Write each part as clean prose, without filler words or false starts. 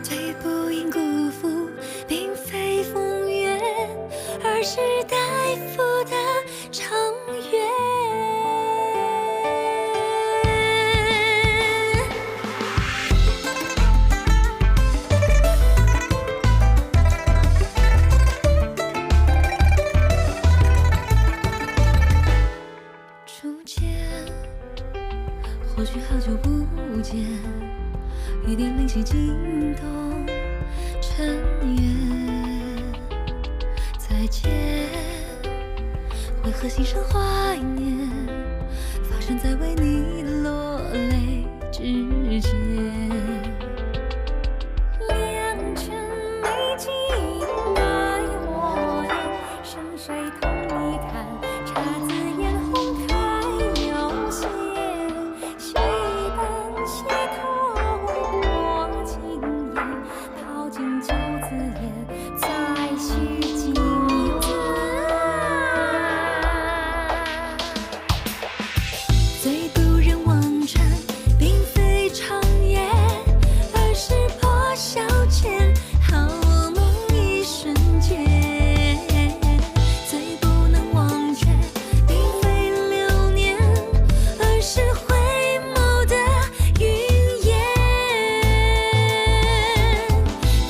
最不应辜负，并非风月，而是待付的长远。初见，或许好久不见，一点灵犀惊动尘缘。再见，为何心生怀念？发生在为你落泪之间。两全美景待我言，生水同你看，姹紫嫣红开有限。戏本戏头过经验，淘尽酒自言，再续经缘。最不忍忘川，并非长夜，而是破晓前好梦一瞬间。最不能忘却，并非流年，而是回眸的云烟。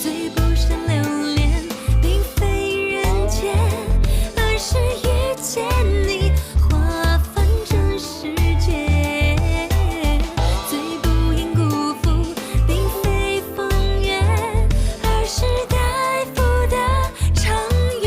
最不想留恋，并非人间，而是遇见你，划分这世界。最不应辜负，并非风月，而是待付的长远。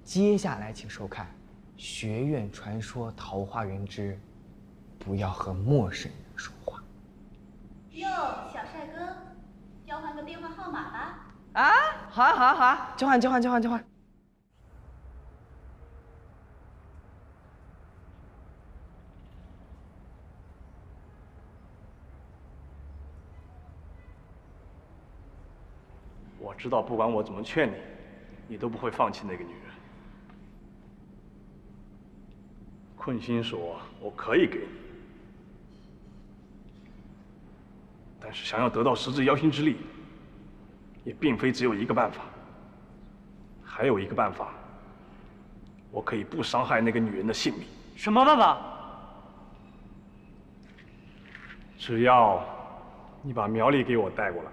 接下来请收看《学院传说桃花源之不要和陌生人说话》。哟，小帅哥，交换个电话号码吧。啊，好啊好啊好啊，交换交换交换交换。我知道，不管我怎么劝你，你都不会放弃那个女人。困心锁我可以给你，但是想要得到十字妖心之力，也并非只有一个办法。还有一个办法，我可以不伤害那个女人的性命。什么办法？只要你把苗栗给我带过来，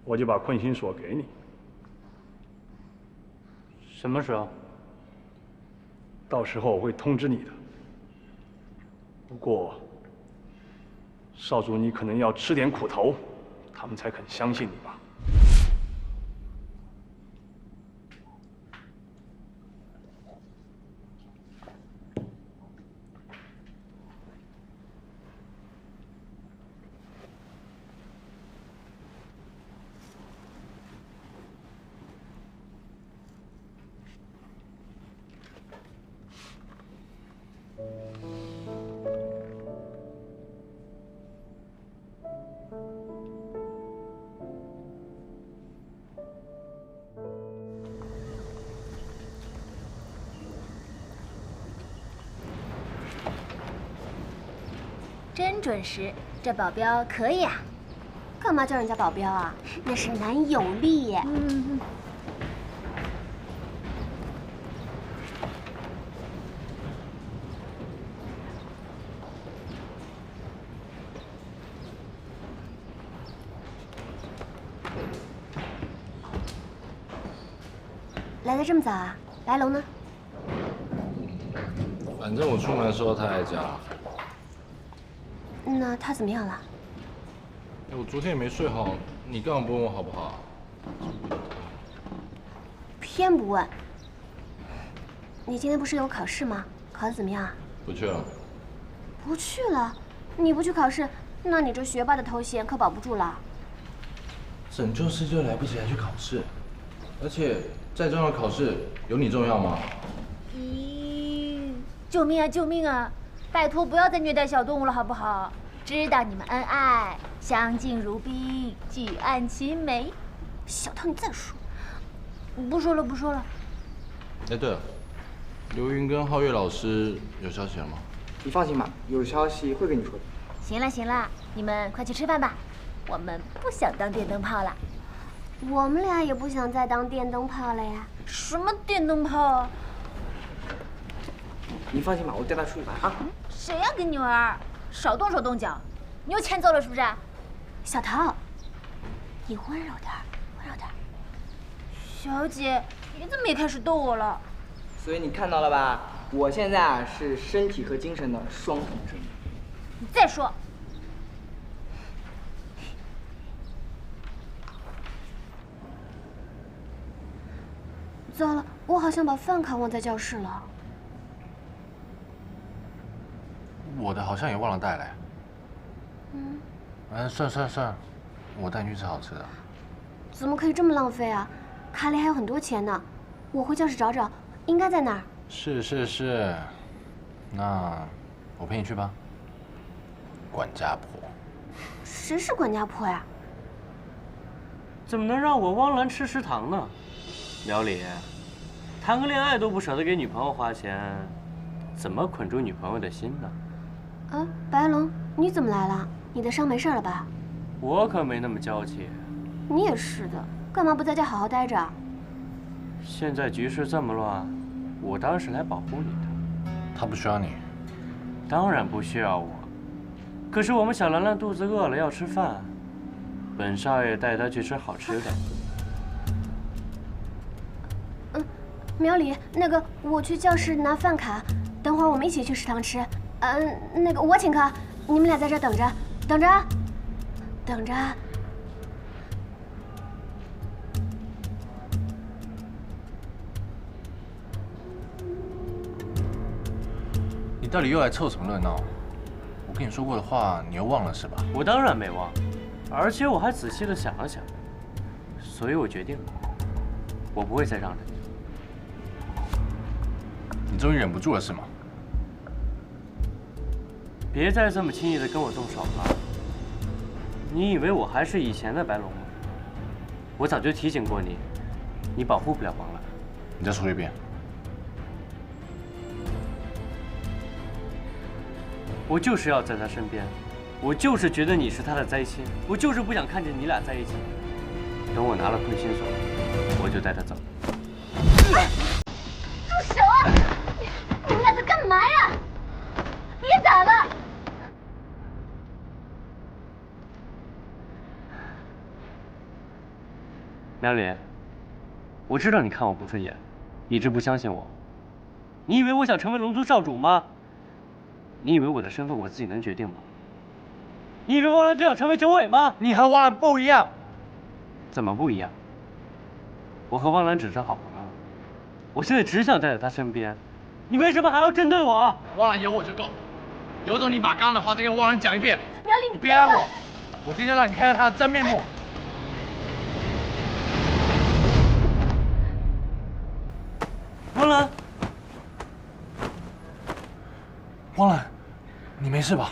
我就把困心锁给你。什么时候？到时候我会通知你的。不过，少主你可能要吃点苦头，他们才肯相信你吧。真准时，这保镖可以啊。干嘛叫人家保镖啊？那是男友力耶。来的这么早啊？来龙呢？反正我出门的时候他在家。那他怎么样了？我昨天也没睡好，你干嘛不问我好不好？偏不问。你今天不是有考试吗？考得怎么样啊？不去了。不去了？你不去考试，那你这学霸的头衔可保不住了。拯救世界来不及还去考试，而且再重要的考试有你重要吗？咦，救命啊救命啊！拜托不要再虐待小动物了好不好？知道你们恩爱，相敬如宾，举案齐眉。小涛，你再说。不说了不说了。哎，对了，刘云跟皓月老师有消息了吗？你放心吧，有消息会跟你说的。行了行了，你们快去吃饭吧，我们不想当电灯泡了。我们俩也不想再当电灯泡了呀。什么电灯泡啊？你放心吧，我带他出去玩啊。谁呀跟你玩？少动手动脚，你又欠揍了是不是？小桃，你温柔点，温柔点。小姐，你怎么也开始逗我了？所以你看到了吧？我现在啊是身体和精神的双重证明。你再说。糟了，我好像把饭卡忘在教室了。我的好像也忘了带来。算了，我带你去吃好吃的。怎么可以这么浪费啊？卡里还有很多钱呢，我回教室找找，应该在那儿。是，那我陪你去吧。管家婆。谁是管家婆呀？怎么能让我汪兰吃食堂呢？苗里，谈个恋爱都不舍得给女朋友花钱，怎么捆住女朋友的心呢？啊，白龙，你怎么来了？你的伤没事了吧？我可没那么娇气。你也是的，干嘛不在家好好待着？现在局势这么乱，我当然是来保护你的。他不需要你。当然不需要我。可是我们小兰兰肚子饿了，要吃饭。本少爷带她去吃好吃的。苗里，那个我去教室拿饭卡，等会儿我们一起去食堂吃。那个我请客，你们俩在这等着，等着，等着。你到底又来凑什么热闹？我跟你说过的话，你又忘了是吧？我当然没忘，而且我还仔细的想了想，所以我决定了，我不会再让着你。你终于忍不住了是吗？别再这么轻易的跟我动手了。你以为我还是以前的白龙吗？我早就提醒过你，你保护不了汪兰。你再说一遍。我就是要在他身边，我就是觉得你是他的灾星，我就是不想看见你俩在一起。等我拿了亏心锁，我就带他走。住手啊！你们俩在干嘛呀？别打了！苗里，我知道你看我不顺眼，一直不相信我。你以为我想成为龙族少主吗？你以为我的身份我自己能决定吗？你以为汪兰只想成为政委吗？你和汪兰不一样。怎么不一样？我和汪兰只是好朋友，我现在只想待在她身边。你为什么还要针对我？汪兰有我就够，有种你把刚刚的话再跟汪兰讲一遍。苗里，你别拦我，我今天让你看看他的真面目。汪兰，汪兰，你没事吧？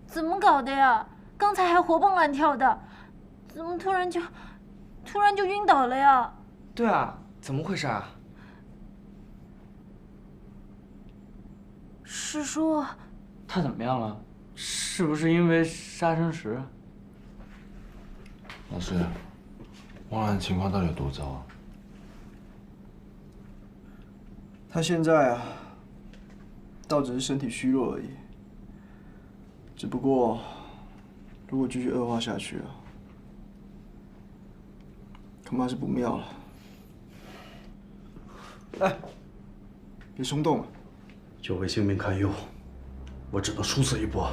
怎么搞的呀？刚才还活蹦乱跳的，怎么突然就晕倒了呀？对啊，怎么回事啊？师叔，他怎么样了？是不是因为杀生石？老师，汪兰的情况到底有多糟啊？他现在啊，倒只是身体虚弱而已。只不过，如果继续恶化下去啊，恐怕是不妙了。哎，别冲动了，就为性命堪忧，我只能殊死一搏。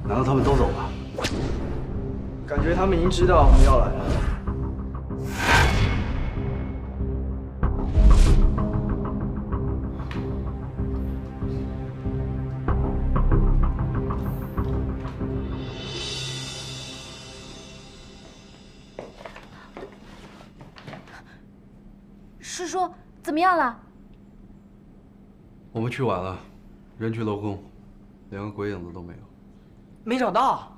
拿着他们都走吧。感觉他们已经知道我们要来了。师叔，怎么样了？我们去晚了，人去楼空，连个鬼影子都没有。没找到。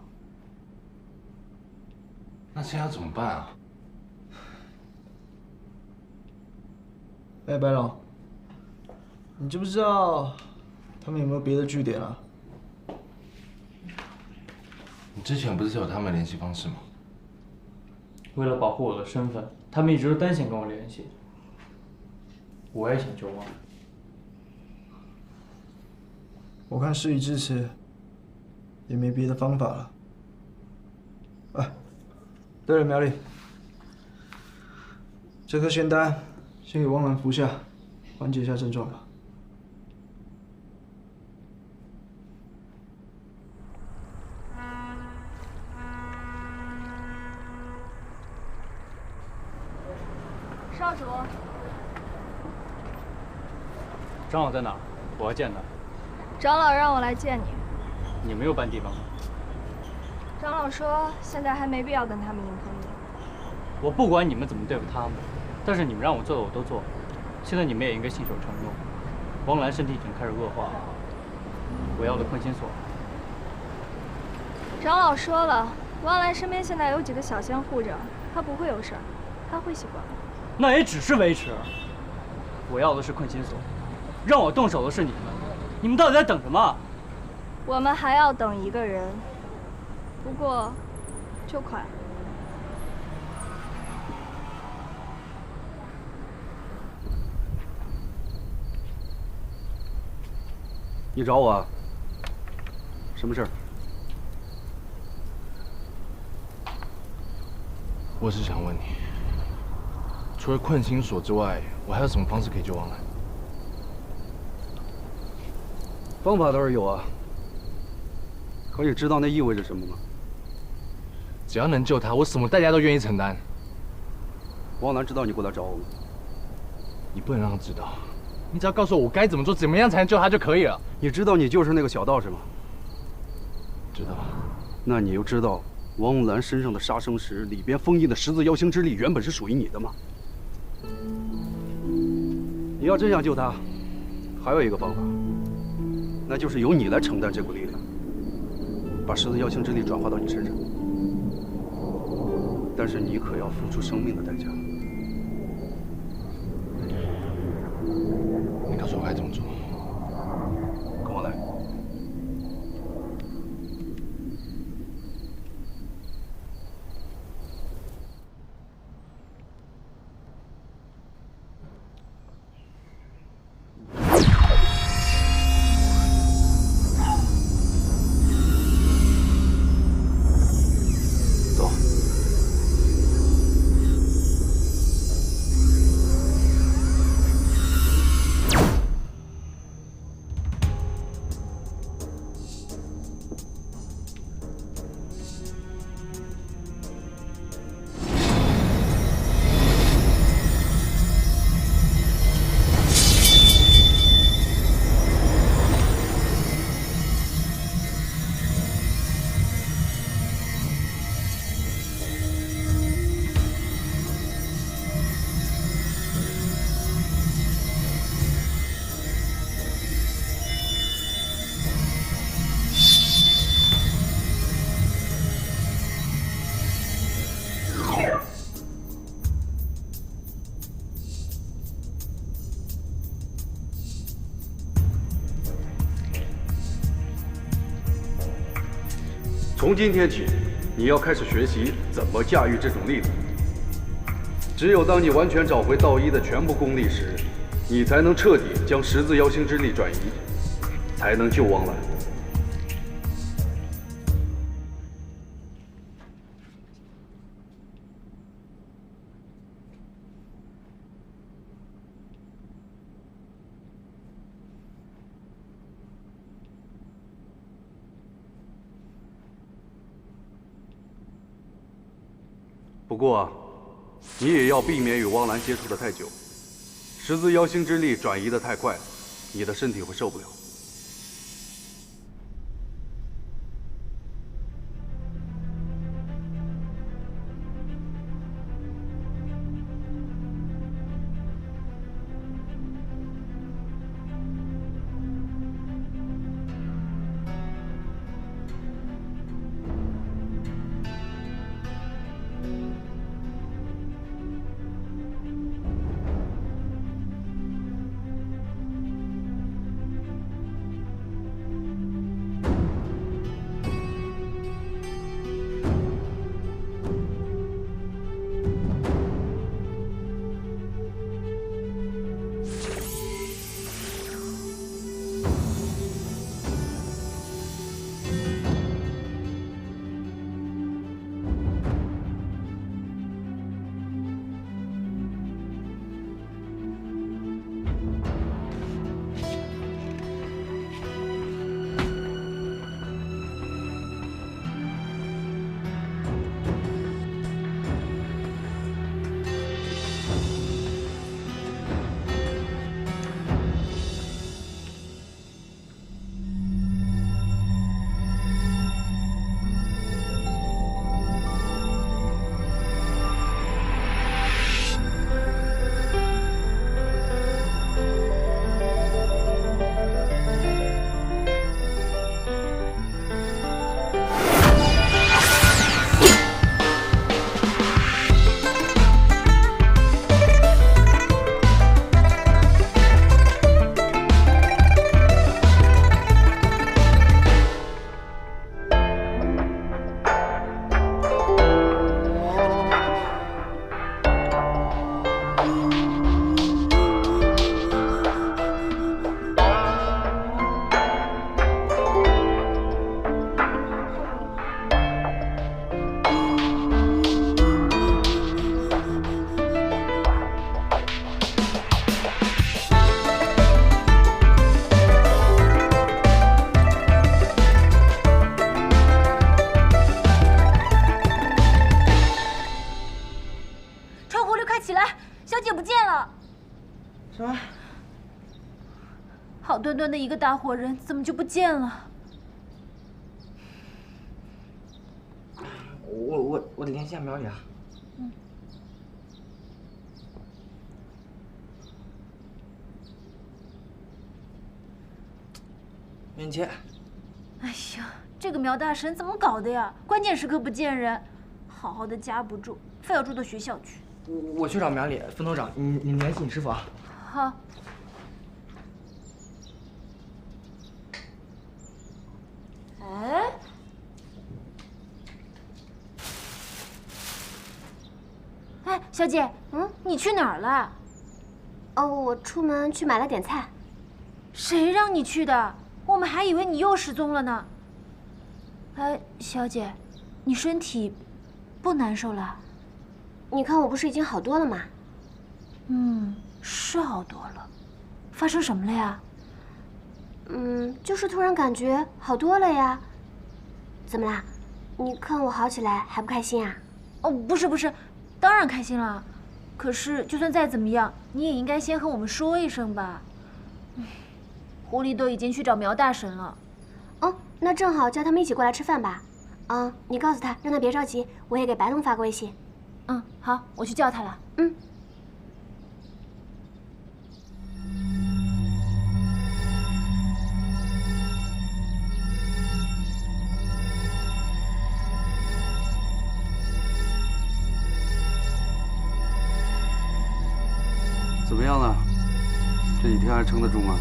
那现在怎么办啊？哎，白龙，你知不知道他们有没有别的据点啊？你之前不是有他们的联系方式吗？为了保护我的身份，他们一直都单线跟我联系。我也想救王。我看事已至此，也没别的方法了。哎，对了，苗栗，这颗仙丹先给汪兰服下，缓解一下症状吧。少主，长老在哪儿？我要见他。长老让我来见你。你没有搬地方吗？长老说，现在还没必要跟他们硬碰硬。我不管你们怎么对付他们，但是你们让我做的我都做了。现在你们也应该信守承诺。汪兰身体已经开始恶化了，我要的困心锁。长老说了，汪兰身边现在有几个小仙护着，她不会有事儿，她会习惯。那也只是维持。我要的是困心锁，让我动手的是你们。你们到底在等什么？我们还要等一个人，不过就快。你找我啊？什么事儿？我是想问你，除了困心锁之外，我还有什么方式可以救汪兰？方法倒是有啊，可你知道那意味着什么吗？只要能救她，我什么代价都愿意承担。汪兰知道你过来找我吗？你不能让她知道，你只要告诉我该怎么做，怎么样才能救她就可以了。你知道你就是那个小道士吗？知道。那你又知道汪兰身上的杀生石里边封印的十字妖星之力原本是属于你的吗？你要真想救她，还有一个方法，那就是由你来承担这股力量，把十字妖星之力转化到你身上。但是你可要付出生命的代价。你告诉我该怎么做。跟我来。从今天起，你要开始学习怎么驾驭这种力量。只有当你完全找回道一的全部功力时，你才能彻底将十字妖星之力转移，才能救汪兰。不过，你也要避免与汪兰接触的太久，十字妖星之力转移的太快，你的身体会受不了。好端端的一个大活人，怎么就不见了？我联系下苗里啊。面前。哎呀，这个苗大神怎么搞的呀？关键时刻不见人，好好的家不住，非要住到学校去。我去找苗里，分头找你联系你师傅啊。好。哎，小姐，你去哪儿了？哦，我出门去买了点菜。谁让你去的？我们还以为你又失踪了呢。哎，小姐，你身体不难受了？你看我不是已经好多了吗？是好多了。发生什么了呀？就是突然感觉好多了呀。怎么啦？你看我好起来还不开心啊？哦，不是，当然开心了。可是就算再怎么样，你也应该先和我们说一声吧。狐狸都已经去找苗大神了。哦，那正好叫他们一起过来吃饭吧。你告诉他，让他别着急，我也给白龙发个微信。好，我去叫他了。怎么样了？这几天还撑得住吗？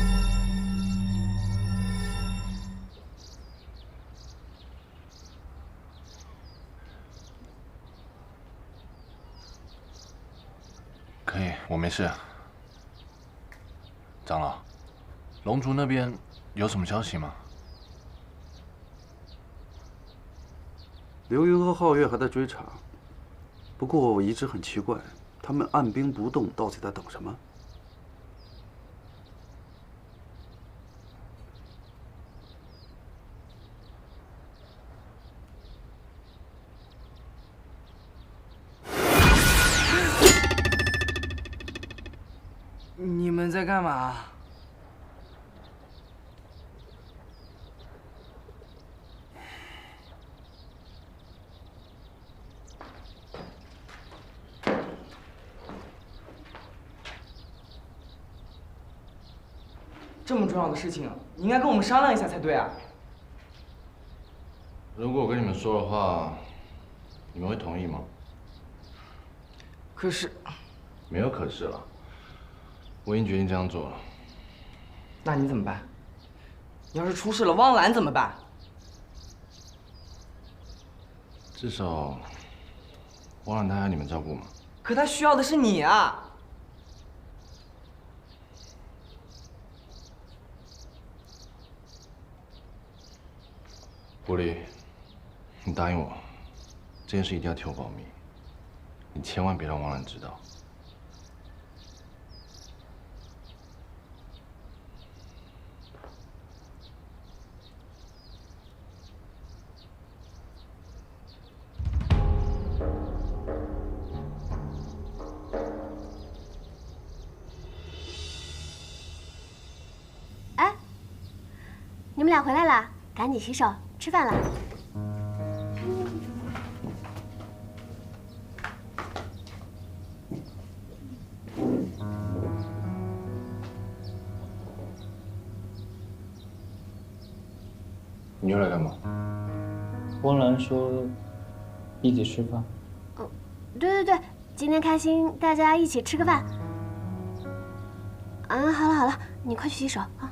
可以，我没事。长老，龙族那边有什么消息吗？流云和皓月还在追查，不过我一直很奇怪，他们按兵不动，到底在等什么？人在干嘛？这么重要的事情，你应该跟我们商量一下才对啊。如果我跟你们说的话，你们会同意吗？可是，没有可是了，我已经决定这样做了。那你怎么办？要是出事了，汪澜怎么办？至少，汪澜他还要你们照顾嘛。可他需要的是你啊！狐狸，你答应我，这件事一定要替我保密，你千万别让汪澜知道。哎，你们俩回来了，赶紧洗手，吃饭了。你又来干嘛？汪澜说一起吃饭。哦，对，今天开心，大家一起吃个饭。好了，你快去洗手啊。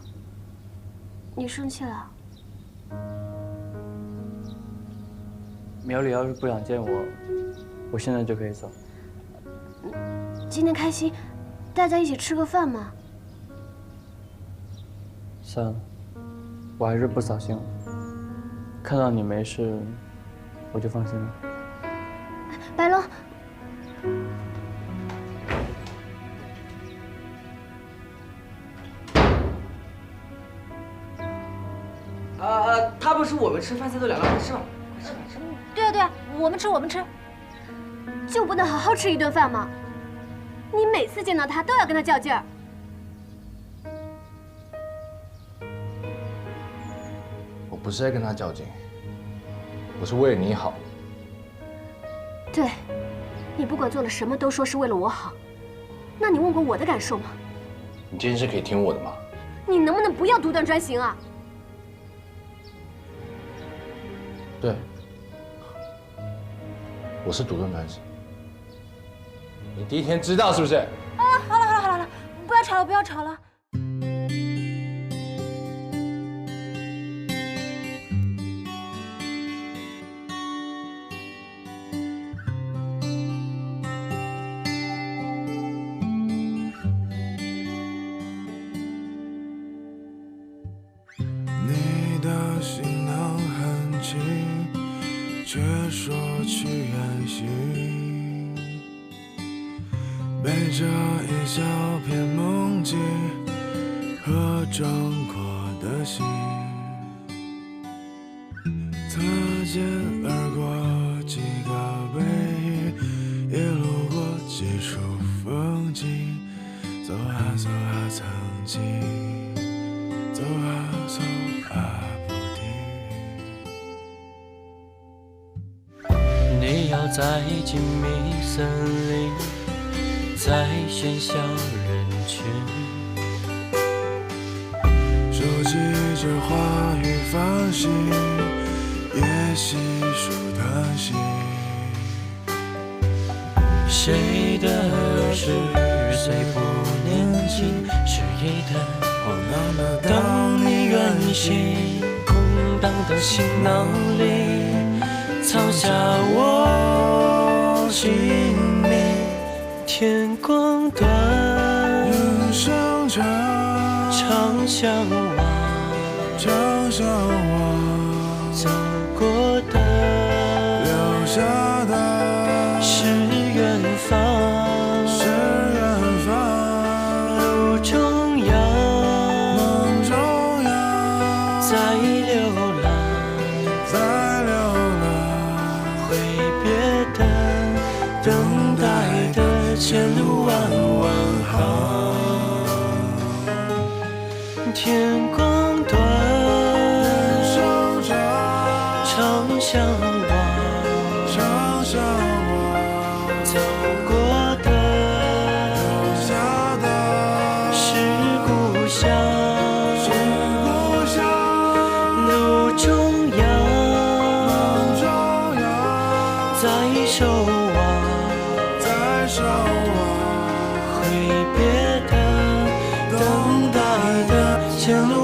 你生气了？苗里要是不想见我，我现在就可以走。今天开心，大家一起吃个饭嘛。算了，我还是不扫兴了。看到你没事，我就放心了。白龙，他不是我们吃饭菜都聊聊天吃吗？快吃。对啊，我们吃。就不能好好吃一顿饭吗？你每次见到他都要跟他较劲儿。我不是在跟他较劲，我是为了你好。对，你不管做了什么都说是为了我好，那你问过我的感受吗？你这件事可以听我的吗？你能不能不要独断专行啊？对，我是独断专行。你第一天知道是不是？好了，不要吵了。你的行囊很轻，却说去远行，背着一小片梦境和壮阔的心，擦肩而过几个背影，也路过几处风景，走啊走啊曾经，走啊走啊不停。你要在静谧森林，在喧嚣人群，收集着花语繁星，也细数叹息。谁的儿时虽不年轻，是一的当你远行，空荡的行囊里藏下我姓名。天光短，人生长，常相望，常相望，走过的，留下的，是远方，是远方，路中央，梦中央，在流浪，在流浪，挥别的，等待的，前路弯弯行。天光短，长相望，走过的是故乡，路中央，在守望，挥别的，等待的，前路。